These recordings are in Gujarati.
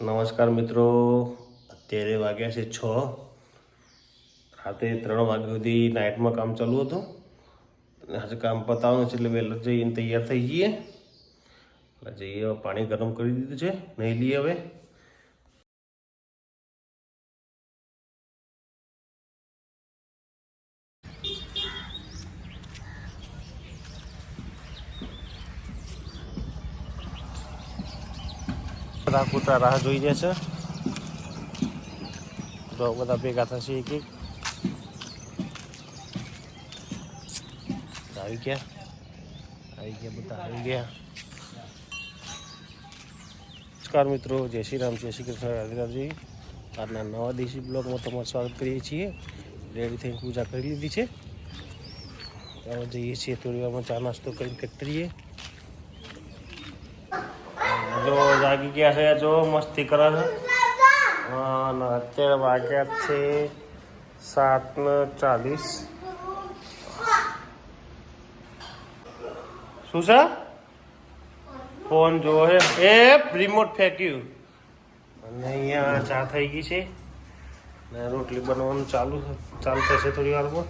નમસ્કાર મિત્રો, અત્યારે વાગ્યા છે 6. રાતે 3 વાગ્યા સુધી નાઇટમાં કામ ચાલુ હતું અને આજે કામ પતાવવાનું છે એટલે વહેલા જઈને તૈયાર થઈ જઈએ. એટલે જઈએ, પાણી ગરમ કરી દીધું છે, નહીં લઈએ હવે. બધા કૂતરા રાહ જોઈ જશે તો બધા ભેગા થશે એક એક. આવી ગયા બધા આવી ગયા. નમસ્કાર મિત્રો, જય શ્રી રામ, જય શ્રી કૃષ્ણ, રાધે રાધે. આજના નવા દેશી બ્લોગમાં તમારું સ્વાગત કરીએ છીએ. રેડી થઈને પૂજા કરી લીધી છે. હવે જઈએ છીએ થોડી વારમાં ચા નાસ્તો કરીને ફેક્ટરીએ. જો જાગી ગયા છે, જો મસ્તી કરે છે. અને અત્યારે વાગ્યા છે 7:40. શું છે? ફોન જોવો છે. એ રિમોટ ફેંક્યું. અને અહીંયા ચા થઈ ગઈ છે ને રોટલી બનાવવાનું ચાલુ થશે થોડી વારમાં.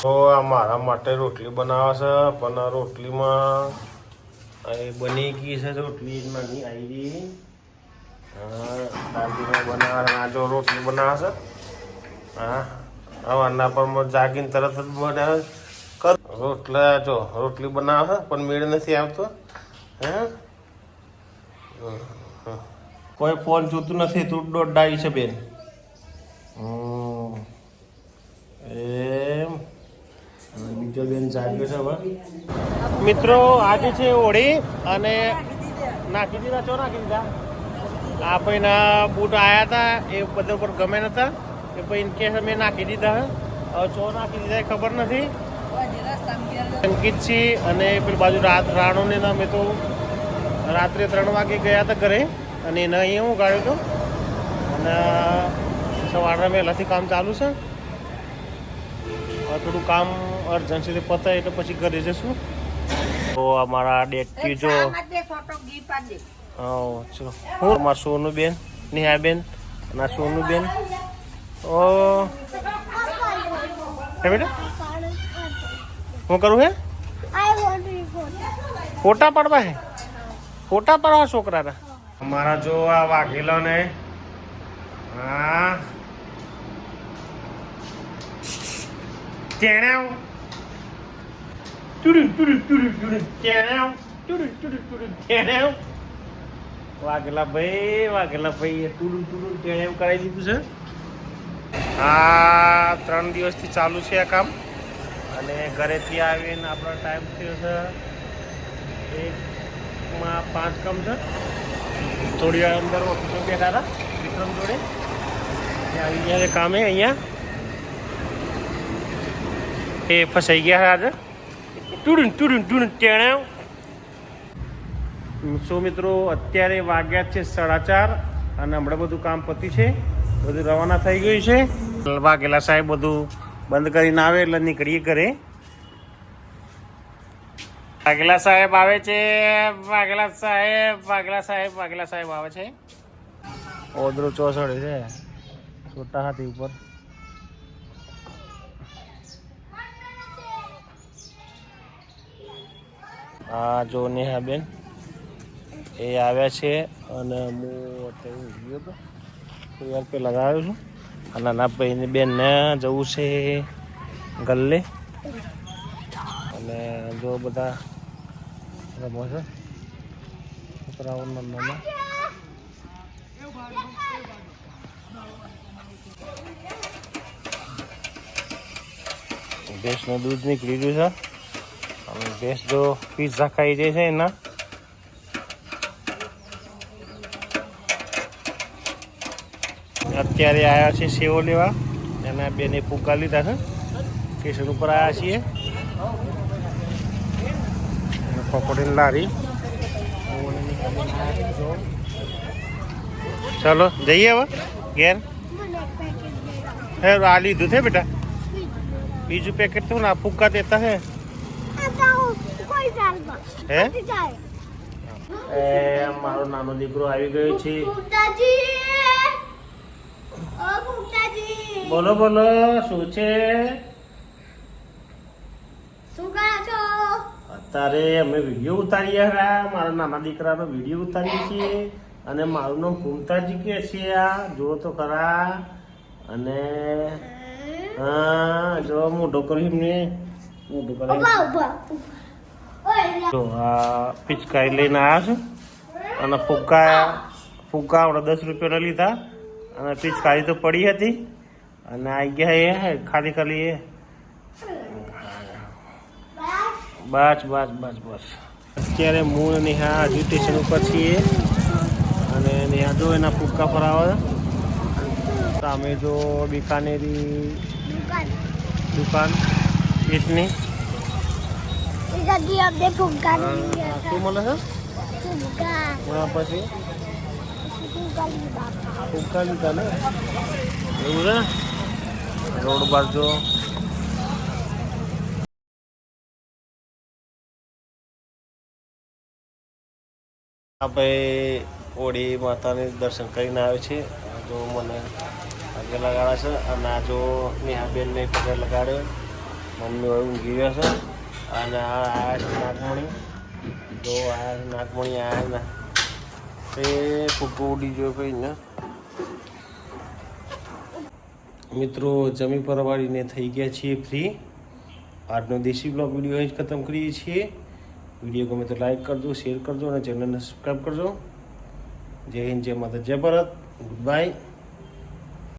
તો આ મારા માટે રોટલી બનાવે છે, પણ આ રોટલીમાં એ બની ગઈ છે. રોટલી નાની આવી ગઈ. દાદીમાં બનાવે. આ જો રોટલી બનાવે છે. હા, હવારના પર જાગીને તરત જ બનાવે. રોટલા જો રોટલી બનાવે પણ મેળ નથી આવતો. હે, કોઈ ફોન જોતું નથી. તું દોડાવી છે બેન. એમ બીજો બેન જાગ્યો છે હવે. મિત્રો, આજે છે હોળી અને નાખી દીધા. ચો નાખી દીધા. આ ભાઈના બૂટ આવ્યા હતા, એ બધા ઉપર ગમે નતા. એ ભાઈ કે મેં નાખી દીધા. હવે ચો નાખી દીધા એ ખબર નથી. અંકિતજી અને પેલી બાજુ રાણોને અમે તો રાત્રે 3 વાગે ગયા હતા ઘરે અને એને અહીંયા હું ગાળ્યો હતો. અને સવારના વહેલાથી કામ ચાલુ છે. થોડું કામ અર્જન્સી પતાય એટલે પછી ઘરે જશું. તો અમારા ડેટી જો હું અમારા સોનુબેન, નેહાબેન અને સોનુબેન. ઓ હે બેટા, શું કરું હે? ફોટા પાડવા હે? ફોટા પાડવા છોકરાના અમારા જો આ વાઘેલો ને. હા, વાઘેલા ભાઈ ટુડું ટેણે કરાવી દીધું છે. આ 3 દિવસથી ચાલુ છે આ કામ. અને ઘરેથી આવીને આપણો ટાઈમ થયો છે 1:05 કામ છે. થોડી વાર અંદર ઓફિસો બેઠા હતા વિક્રમ જોડે. આવી ગયા કામે અહીંયા. એ ફસાઈ ગયા આજે. ટુડું ટેણે. શું મિત્રો, અત્યારે વાગ્યા છે 4:30 અને હમણાં બધું કામ પતી છે. બધું રવાના થઈ ગયું છે. વાઘેલા સાહેબ બધું બંધ કરીને આવે એટલે નીકળીએ ઘરે. વાઘેલા સાહેબ આવે છે. વાઘેલા સાહેબ આવે છે. ઓદરો ચોસડે છે છોટા હાથી ઉપર. હા જો નેહાબેન એ આવ્યા છે. અને હું અત્યારે ગયો હતો થોડી વાર પહેલાં આવ્યો છું. આ નાના ભાઈને બેનને જવું છે ગલ્લે. અને જો બધા રમો છે છોકરાઓ નાના. ભેંસનું દૂધ નીકળી ગયું છે. અને ભેંસ જો પીઝા ખાઈ જાય છે એના. અત્યારે આવ્યા છે સેવો લેવા. એના બેને ફૂગા લીધા છે. સ્ટેશન ઉપર આવ્યા છીએ. પકોડીની લારી. ચલો જઈએ હવે ઘેર. હે આ લીધું છે બેટા. બીજું પેકેટ તો ના ફૂગા દેતા હે. હે એ મારો નાનો દીકરો આવી ગયો છે. બોલો બોલો, શું છે? અત્યારે અમે વિડીયો ઉતારીએ રહ્યા. મારા નાના દીકરાનો વિડીયો ઉતારીએ છીએ અને મારું નામ ભૂમતાજી કે છે. આ જો તો ખરા. અને હા, જો મોટો કર્યું ને, મોટું કર્યું. જો આ પિચકારી લઈને આવ્યા છે અને ફુગ્ગા આપણે 10 રૂપિયાના લીધા અને પિચકારી તો પડી હતી અને આવી ગયા એ ખાલી એ. બસ અત્યારે હું અને નેહા હજુ સ્ટેશન ઉપર છીએ અને નેહા જો એના ફુગ્ગા પર આવે. સામે જો બિકાનેરી દુકાન ઈસની શું મળે છે? પછી ફુગ્ગા લીધા ને એવું છે. રોડ બાજુ ભાઈ ઓડી માતાને દર્શન કરીને આવે છે. જો મને પગે લગાડે છે અને આ જો નેહાબેનને પગે લગાડ્યો. મમ્મી હવે ઊંઘી ગયો છે અને આ છે નાગમણી. જો આ નાગમણી આ ના એ ફૂગો ઉડી ગયો ભાઈ ને. મિત્રો જમી પરવાળીને થઈ ગયા છીએ ફ્રી. આજનો દેશી બ્લોગ વિડીયો અહીં જ ખતમ કરીએ છીએ. વિડીયો ગમે તો લાઈક કરજો, શેર કરજો અને ચેનલને સબસ્ક્રાઈબ કરજો. જય હિન્દ, જય માતા, જય ભારત. Good bye.